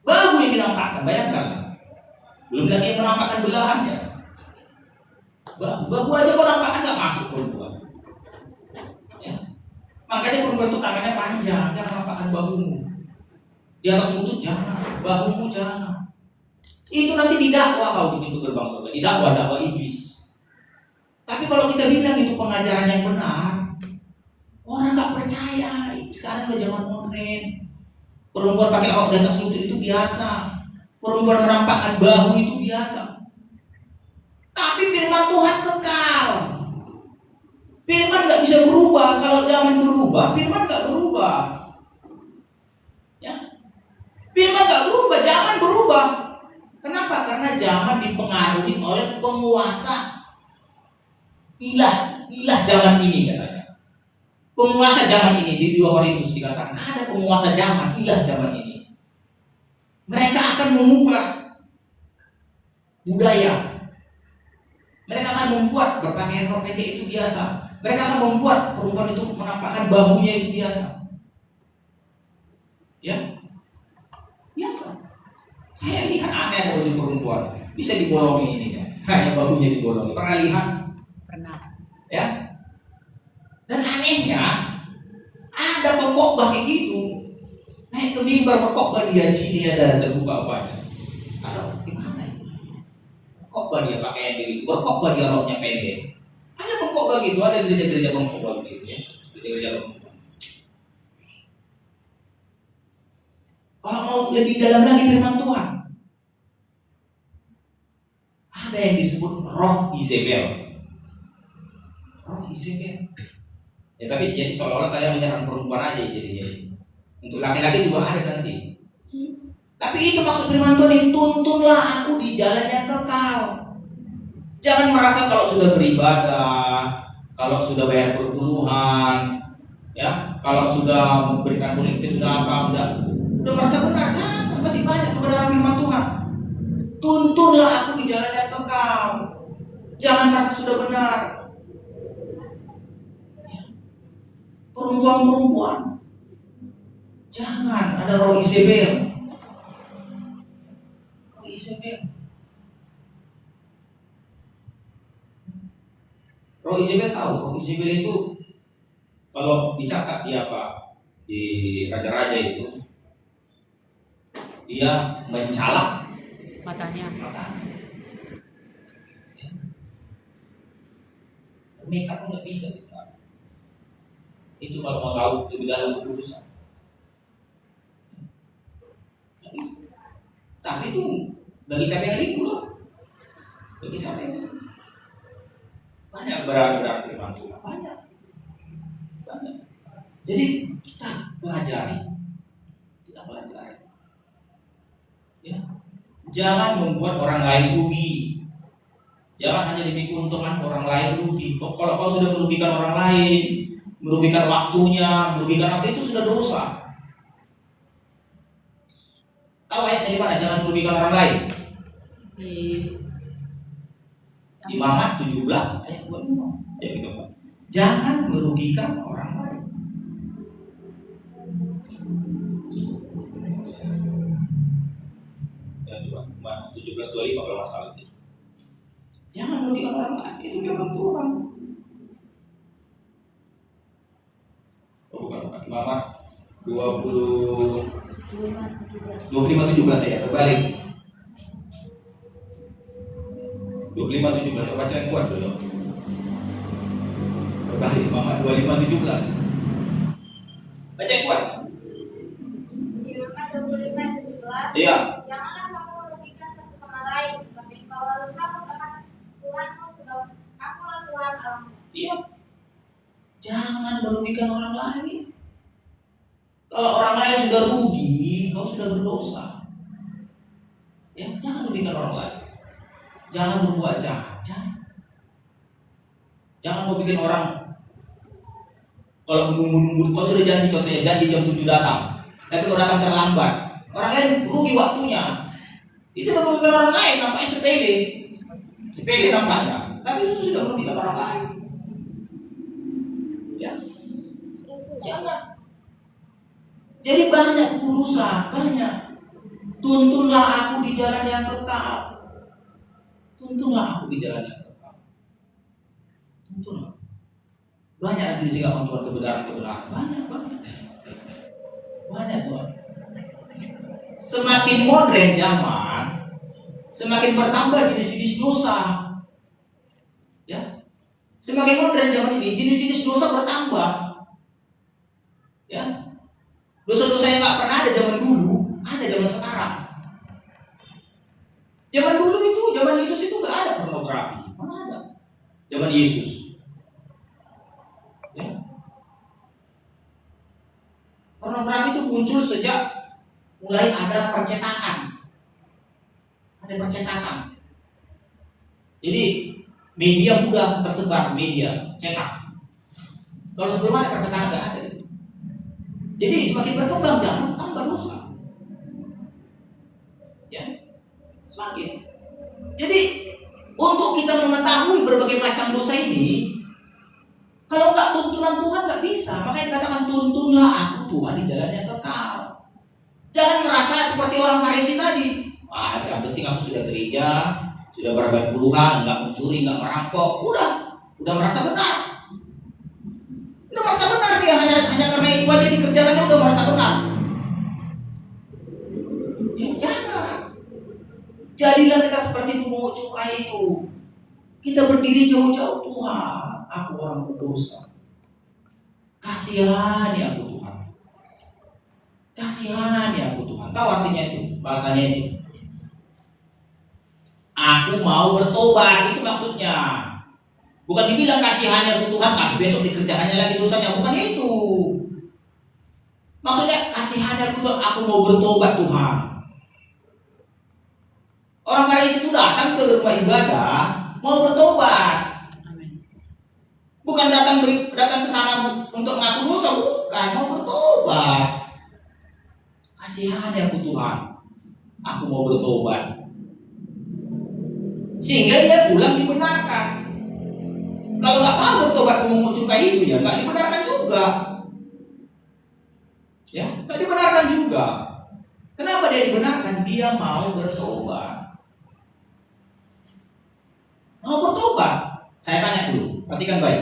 Bahu yang dinampakkan, bayangkan. Belum lagi yang menampakkan belahannya. Bahu aja kok nampakkan nggak masuk perempuan. Ya. Makanya perempuan itu tangannya panjang, jangan nampakkan bahumu. Di atas lutut jangan, bahumu jangan. Itu nanti didakwa kau di pintu gerbang surga, dakwa iblis. Tapi kalau kita bilang itu pengajaran yang benar, orang nggak percaya. Sekarang ke zaman modern, Perempuan pakai rok di atas lutut itu biasa. Perempuan merampakkan bahu itu biasa. Tapi firman Tuhan kekal. Firman nggak bisa berubah. Kalau zaman berubah, firman nggak berubah. Ya, firman nggak berubah, zaman berubah. Kenapa? Karena zaman dipengaruhi oleh penguasa ilah zaman ini katanya. Penguasa zaman ini di 2 Korintus dikatakan ada penguasa zaman ilah zaman ini. Mereka akan mengubah budaya. Mereka akan membuat berpakaian rok pendek itu biasa. Mereka akan membuat perempuan itu menampakkan bahunya itu biasa. Ya, biasa. Saya lihat ada baju perempuan bisa dibolongi ini ya. Hanya bahunya dibolongi. Pernah lihat? Pernah. Ya. Dan anehnya ada pengkhotbah kayak gitu. Naik ke mimbar berkhotbah dia di sini ada terbuka apanya. Kalau gimana ya? Berkhotbah dia pakaian begitu, berkhotbah dia roknya pendek. Ada pengkhotbah gitu, ada gereja-gereja pengkhotbah begitu ya. Gereja-gereja pengkhotbah. Kalau mau lebih dalam lagi firman Tuhan, ada yang disebut roh Izebel. Roh Izebel. Ya tapi jadi seolah-olah saya menyerang perempuan aja jadi. Untuk laki-laki juga ada nanti. Tapi itu maksud firman Tuhan, tuntunlah aku di jalan yang kekal. Jangan merasa kalau sudah beribadah, kalau sudah bayar perpuluhan, ya, kalau sudah memberikan kolektif sudah apa, udah merasa benar. Jangan, masih banyak kebenaran firman Tuhan. Tuntunlah aku di jalan yang kekal. Jangan merasa sudah benar. Perempuan-perempuan, jangan ada roh Izebel. Roh Izebel. Roh Izebel tahu, roh Izebel itu kalau dicatat di apa? Di raja-raja itu dia mencalak Matanya. Makeup nggak bisa sih. Itu kalau mau tahu lebih dalam urusan. Tapi itu bagi siapa yang ribu lah. Bagi siapa yang banyak berat firman Tuhan, banyak. Jadi kita pelajari. Ya. Jangan membuat orang lain rugi. Jangan hanya demi keuntungan orang lain rugi. Kalau kau sudah merugikan orang lain, merugikan waktunya, merugikan apa, itu sudah dosa. Tahu ayat dari mana? Jangan merugikan orang lain. Di Imamat 17 ayat 25. Ya, gitu, Pak. Jangan merugikan orang lain. Ya, 17:25 kalau masalah itu. Jangan merugikan orang lain, itu firman Tuhan. Bukan. Imamat 25:17 ya, terbalik. 25:17, baca yang kuat dulu. Terbalik, Imamat 25:17. Baca yang kuat. Imamat 25:17. Iya. Janganlah kamu merugikan satu sama lain, tapi kau harus takut akan Tuhanmu sebab akulah Tuhan Allahmu. Iya. Jangan merugikan orang lain. Kalau orang lain sudah rugi, kau sudah berdosa. Ya, jangan merugikan orang lain. Jangan berbuat jahat. Jangan mau bikin orang kalau menunggu-nunggu, kau sudah janji, contohnya janji jam 7 datang, tapi kau datang terlambat, orang lain rugi waktunya. Itu merugikan orang lain, nampaknya sepele nampaknya, tapi itu sudah merugikan orang lain. Ya, jangan. Jadi banyak ketulusan, banyak. Tuntunlah aku di jalan yang kekal. Tuntunlah aku di jalan yang kekal. Tuntunlah. Banyak nanti disingkapkan Tuhan kebenaran. Banyak Tuhan. Semakin modern zaman, semakin bertambah jenis-jenis dosa. Ya, semakin modern zaman ini, jenis-jenis dosa bertambah. Ya, Dosa-dosa yang nggak pernah ada zaman dulu, ada zaman sekarang. Zaman dulu itu, zaman Yesus itu nggak ada pornografi, mana ada? Zaman Yesus, ya. Pornografi itu muncul sejak mulai ada percetakan. Ada percetakan. Jadi media mudah tersebar, media cetak. Kalau sebelum ada percetakan nggak ada. Jadi semakin berkembang zaman tambah dosa. Ya, semakin. Jadi untuk kita mengetahui berbagai macam dosa ini, kalau nggak tuntunan Tuhan nggak bisa. Makanya dikatakan tuntunlah aku Tuhan di jalan yang kekal. Jangan merasa seperti orang Farisi tadi. Wah, yang penting aku sudah gereja, sudah berbuat puluhan, nggak mencuri, nggak merampok, udah merasa benar. Udah merasa benar dia hanya karena itu aja dikerjakannya udah merasa benar. Ya jangan. Jadilah kita seperti pemungut cukai itu. Kita berdiri jauh-jauh, Tuhan, aku orang berdosa. Kasihani aku Tuhan. Kasihani aku Tuhan. Tahu artinya itu? Bahasanya itu. Aku mau bertobat, itu maksudnya. Bukan dibilang kasihani aku Tuhan, tapi besok dikerjakannya lagi dosanya. Bukan itu. Maksudnya kasihani aku Tuhan, aku mau bertobat Tuhan. Orang Farisi itu datang ke rumah ibadah mau bertobat. Amin. Bukan datang ke sana untuk mengaku dosa, bukan, mau bertobat. Kasihani aku Tuhan, aku mau bertobat. Sehingga dia pulang dibenarkan. Kalau nggak mau bertobat memungut cukai itu ya nggak dibenarkan juga. Ya, nggak dibenarkan juga. Kenapa dia dibenarkan? Dia mau bertobat. Mau bertobat. Saya tanya dulu, perhatikan baik.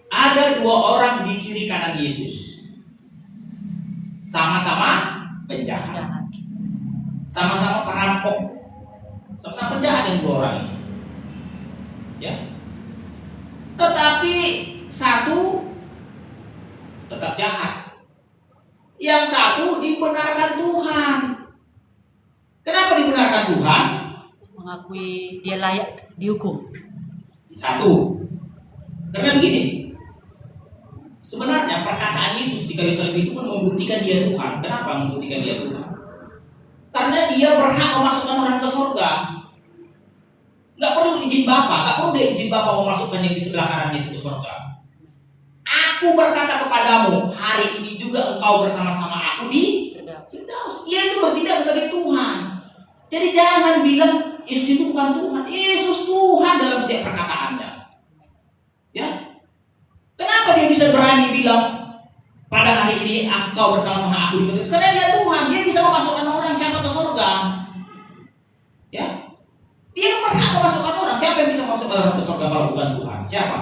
Ada dua orang di kiri kanan Yesus. Sama-sama penjahat. Jahat. Sama-sama perampok. Sama-sama penjahat yang dua orang ini. Ya. Tetapi satu tetap jahat. Yang satu dibenarkan Tuhan. Kenapa dibenarkan Tuhan? Mengakui dia layak dihukum. Satu. Karena begini. Sebenarnya perkataan Yesus di kayu salib itu pun membuktikan dia Tuhan. Kenapa membuktikan dia Tuhan? Karena dia berhak memasukkan orang ke surga. Nggak perlu izin Bapa, nggak perlu dia izin Bapa memasukkan yang di sebelah kanannya itu ke surga. Aku berkata kepadamu, hari ini juga engkau bersama-sama aku di Firdaus. Dia itu bertindak sebagai Tuhan. Jadi jangan bilang Yesus itu bukan Tuhan. Yesus Tuhan dalam setiap perkataannya. Ya. Kenapa dia bisa berani bilang pada hari ini engkau bersama-sama aku di Firdaus? Karena dia Tuhan, dia bisa memasukkan orang siapa ke surga. Ya. Dia berhak memasukkan orang. Siapa yang bisa memasukkan orang ke surga kalau bukan Tuhan? Siapa?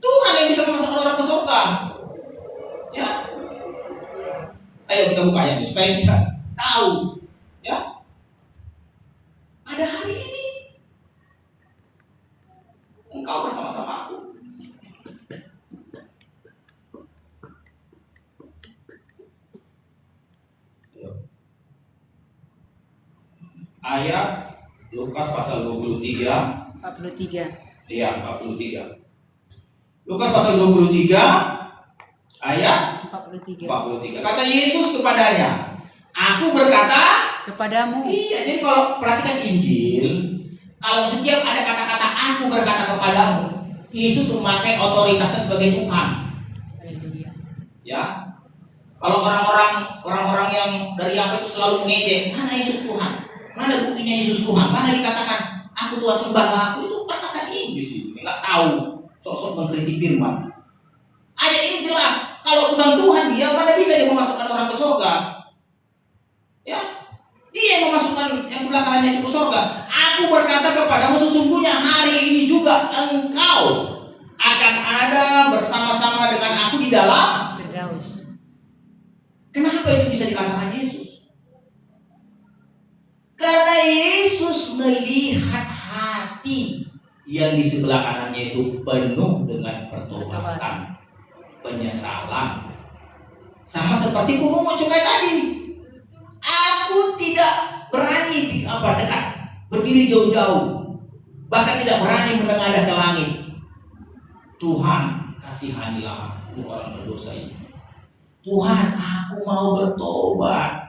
Tuhan yang bisa memasukkan orang ke surga. Ya. Ayo kita buka ayat supaya kita tahu. Ya. Pada hari ini engkau bersama-sama aku. Ayat Lukas pasal 23. 43. Iya, 43. Lukas pasal 23 ayat 43. Kata Yesus kepadanya, aku berkata Kepadamu. Iya, jadi kalau perhatikan Injil, kalau setiap ada kata-kata aku berkata kepadamu, Yesus memakai otoritasnya sebagai Tuhan. Haleluya. Ya. Kalau orang-orang yang dari apa itu selalu mengejek, mana Yesus Tuhan? Mana buktinya Yesus Tuhan? Mana dikatakan aku Tuhan sembahlah aku? Itu perkataan Inggris itu, nggak tahu. Sok-sok mengkritik firman. Ayat ini jelas, kalau bukan Tuhan dia mana bisa dia memasukkan orang ke surga? Ya, dia yang memasukkan yang sebelah kanannya itu ke surga. Aku berkata kepadamu sesungguhnya hari ini juga engkau akan ada bersama-sama dengan aku di dalam Firdaus. Kenapa itu bisa dikatakan Yesus? Karena Yesus melihat hati yang di sebelah kanannya itu penuh dengan pertobatan. penyesalan. Sama seperti pungut cukai tadi. Aku tidak berani dekat, berdiri jauh-jauh, bahkan tidak berani menengadah ke langit. Tuhan, kasihanilah aku orang berdosa ini. Tuhan, aku mau bertobat.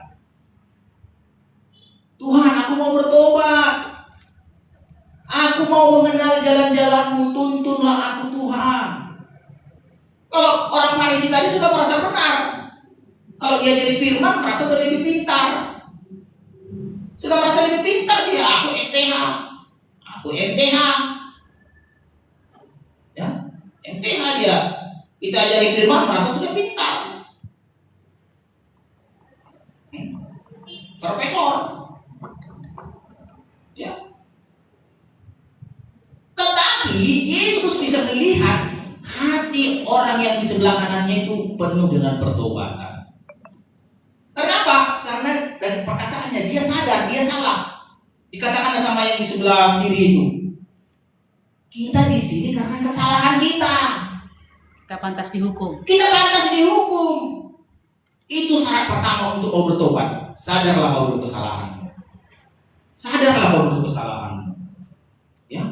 Tuhan, aku mau bertobat. Aku mau mengenal jalan-jalan-Mu. Tuntunlah aku, Tuhan. Kalau orang Farisi tadi sudah merasa benar. Kalau dia jadi firman, merasa lebih pintar. Sudah merasa lebih pintar dia. Aku STH, aku MTH. Ya, MTH dia. Kita ajari firman, merasa sudah pintar. Profesor. Ya. Tetapi Yesus bisa melihat hati orang yang di sebelah kanannya itu penuh dengan pertobatan. Kenapa? Karena dari perkataannya dia sadar, dia salah. Dikatakan sama yang di sebelah kiri itu, kita di sini karena kesalahan kita. Kita pantas dihukum. Kita pantas dihukum. Itu syarat pertama untuk mau bertobat. Sadarlah bahwa kesalahan. Sadarlah bahwa kesalahan. Ya.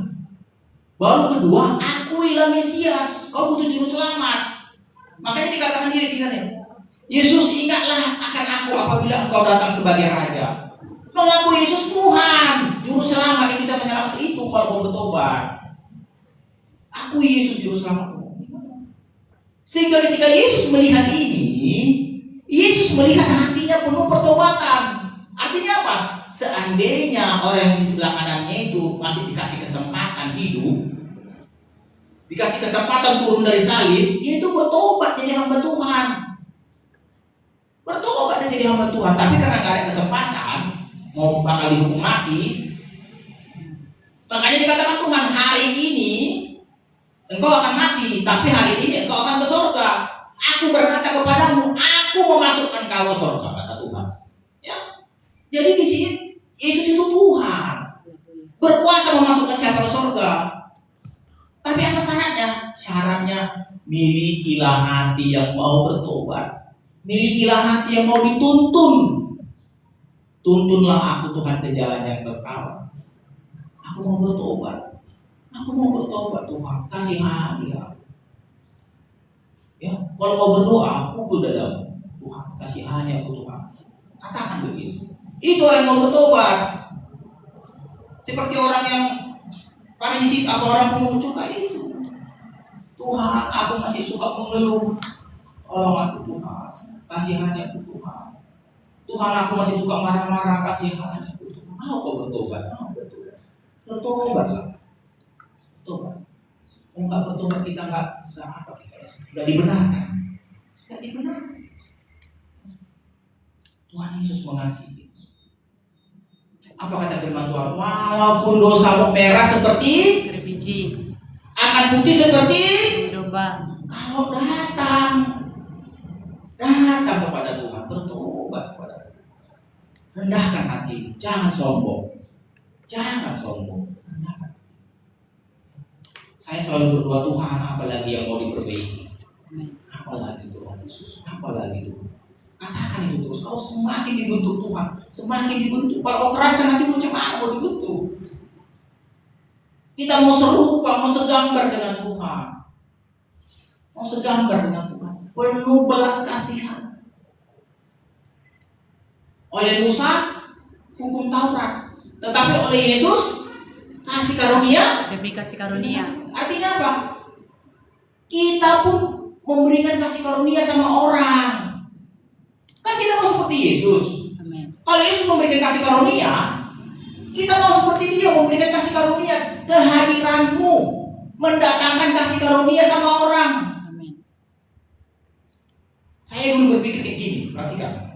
Baru kedua, akuilah Mesias. Kau butuh juru selamat. Makanya dikatakan dia Yesus, ingatlah akan aku apabila engkau datang sebagai raja. Mengaku Yesus Tuhan, juru selamat yang bisa menyelamatkan itu kalau mau bertobat. Aku Yesus juru selamat. Sehingga ketika Yesus melihat ini, Yesus melihat hatinya penuh pertobatan. Artinya apa? Seandainya orang yang di sebelah kanannya itu masih dikasih kesempatan hidup, dikasih kesempatan turun dari salib, dia itu bertobat jadi hamba Tuhan. Bertobat dan jadi hamba Tuhan. Tapi karena gak ada kesempatan, mau bakal dihukum mati, makanya dikatakan Tuhan, hari ini engkau akan mati, tapi hari ini engkau akan ke surga. Aku berkata kepadamu, aku memasukkan kau ke surga, kata Tuhan. Ya. Jadi di sini Yesus itu Tuhan, berkuasa memasukkan siapa ke surga. Tapi apa syaratnya? Syaratnya milikilah hati yang mau bertobat. Milikilah hati yang mau dituntun. Tuntunlah aku Tuhan ke jalan yang kekal. Aku mau bertobat. Aku mau bertobat Tuhan. Kasihani aku. Ya, kalau kau berdoa, pukul dadamu. Tuhan, kasihani aku Tuhan. Katakan begitu. Itu orang yang mau bertobat. Seperti orang yang Farisi apa orang pungut cukai itu. Tuhan, aku masih suka mengeluh. Tolong aku Tuhan. Kasihani aku Tuhan. Tuhan, aku masih suka marah-marah. Kasihani aku Tuhan. Mau kau bertobat? Mau bertobat. Bertobatlah. Bertobat. Kalau nggak bertobat kita nggak apa kita? Nggak dibenarkan. Nggak dibenarkan. Tuhan Yesus mengasihi. Apa kata firman Tuhan? Walaupun dosamu merah seperti Biji. akan putih seperti Domba. kalau datang kepada Tuhan, bertobat kepada Tuhan. Rendahkan hati, jangan sombong. Jangan sombong. Rendahkan hati. Saya selalu berdoa, Tuhan, apalagi yang mau diperbaiki? Apalagi Tuhan Yesus? Apalagi Tuhan? Katakan itu terus. Kau semakin dibentuk Tuhan, semakin dibentuk. Kalau kau keraskan hati, macam mana mau dibentuk? Kita mau serupa, mau segambar dengan Tuhan. Mau segambar dengan Tuhan. Penuh belas kasihan. Oleh Musa, hukum Taurat. Tetapi oleh Yesus, kasih karunia. Demi kasih karunia. Artinya apa? Kita pun memberikan kasih karunia sama orang. Kan kita mau seperti Yesus. Amin. Kalau Yesus memberikan kasih karunia, kita mau seperti Dia memberikan kasih karunia. Kehadiranmu mendatangkan kasih karunia sama orang. Amin. Saya dulu berpikir kayak gini, perhatikan.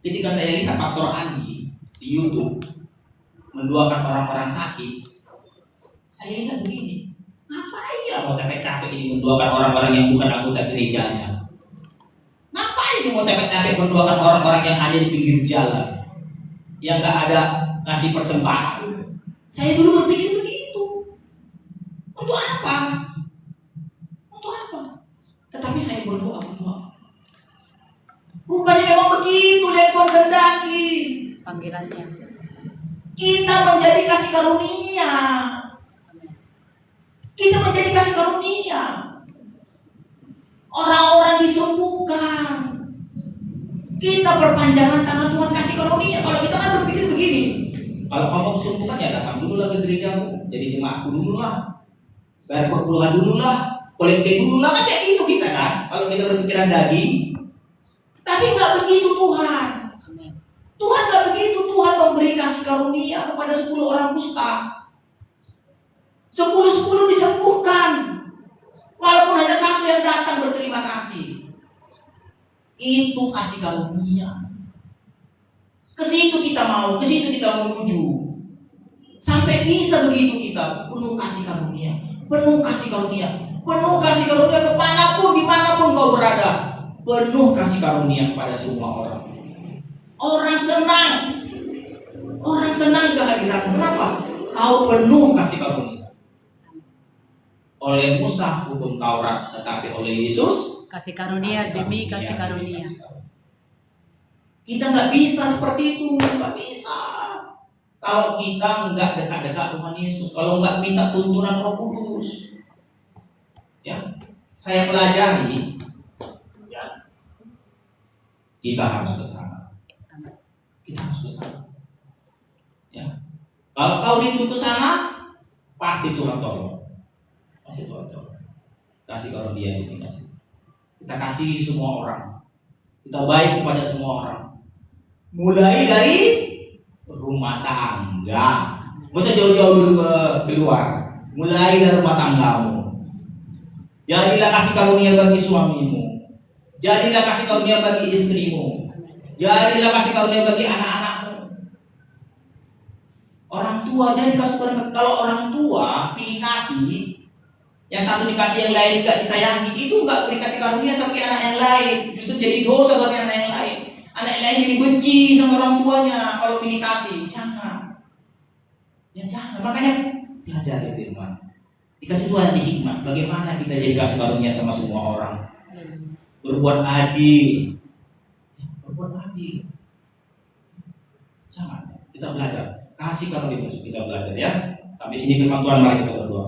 Ketika saya lihat Pastor Andi di YouTube mendoakan orang-orang sakit, saya lihat begini, ngapain ya mau capek-capek ini mendoakan orang-orang yang bukan anggota gerejanya? Ngapain dia mau capek-capek mendoakan orang-orang yang hanya di pinggir jalan, yang gak ada ngasih persembahan? Saya dulu berpikir begitu. Untuk apa? Untuk apa? Tetapi saya berdoa, rupanya memang begitu yang Tuhan kehendaki. Panggilannya. Kita menjadi kasih karunia. Kita menjadi kasih karunia. Orang-orang disembuhkan. Kita berpanjangan tangan, Tuhan kasih karunia. Kalau kita kan berpikir begini, kalau kamu kesembuhan ya datang dulu lah ke gerejamu, jadi jemaatku dulu lah, bayar perpuluhan dulu lah, kolekte dulu lah, kan kayak gitu kita kan. Kalau kita berpikiran daging, tapi nggak begitu Tuhan. Amin. Tuhan nggak begitu. Tuhan memberi kasih karunia kepada 10 orang kusta. 10 disembuhkan, walaupun hanya satu yang datang berterima kasih. Itu kasih karunia. Ke situ kita mau, ke situ kita menuju. Sampai bisa begitu kita penuh kasih karunia, penuh kasih karunia, penuh kasih karunia kemanapun, dimanapun kau berada, penuh kasih karunia kepada semua orang. Orang senang kehadiran. Kenapa? Kau penuh kasih karunia. Oleh Musa hukum Taurat, tetapi oleh Yesus Kasih karunia demi kasih karunia. Kita nggak bisa seperti itu, nggak bisa. Kalau kita nggak dekat-dekat dengan Yesus, kalau nggak minta tuntunan Roh Kudus, ya, saya pelajari, ya, kita harus ke sana. Kita harus ke sana. Ya, kalau kau rindu ke sana, pasti Tuhan tolong. Pasti Tuhan tolong. Kasih karunia ini kasih. Kita kasih semua orang. Kita baik kepada semua orang. Mulai dari rumah tangga. Gak usah jauh-jauh dulu ke luar. Mulai dari rumah tanggamu. Jadilah kasih karunia bagi suamimu. Jadilah kasih karunia bagi istrimu. Jadilah kasih karunia bagi anak-anakmu. Orang tua jadi kasih karunia. Kalau orang tua pilih kasih, yang satu dikasih, yang lain tidak disayangi, itu nggak dikasih karunia sampai anak yang lain, justru jadi dosa sampai anak yang lain. Anak yang lain jadi benci sama orang tuanya kalau pilih kasih. Jangan, ya jangan. Makanya pelajari firman. Dikasih Tuhan nanti hikmat. Bagaimana kita jadi kasih karunia sama semua orang. Berbuat adil, berbuat adil. Jangan. Kita belajar. Kasih karunia kita belajar ya. Sampai sini firman Tuhan, mari kita berdoa.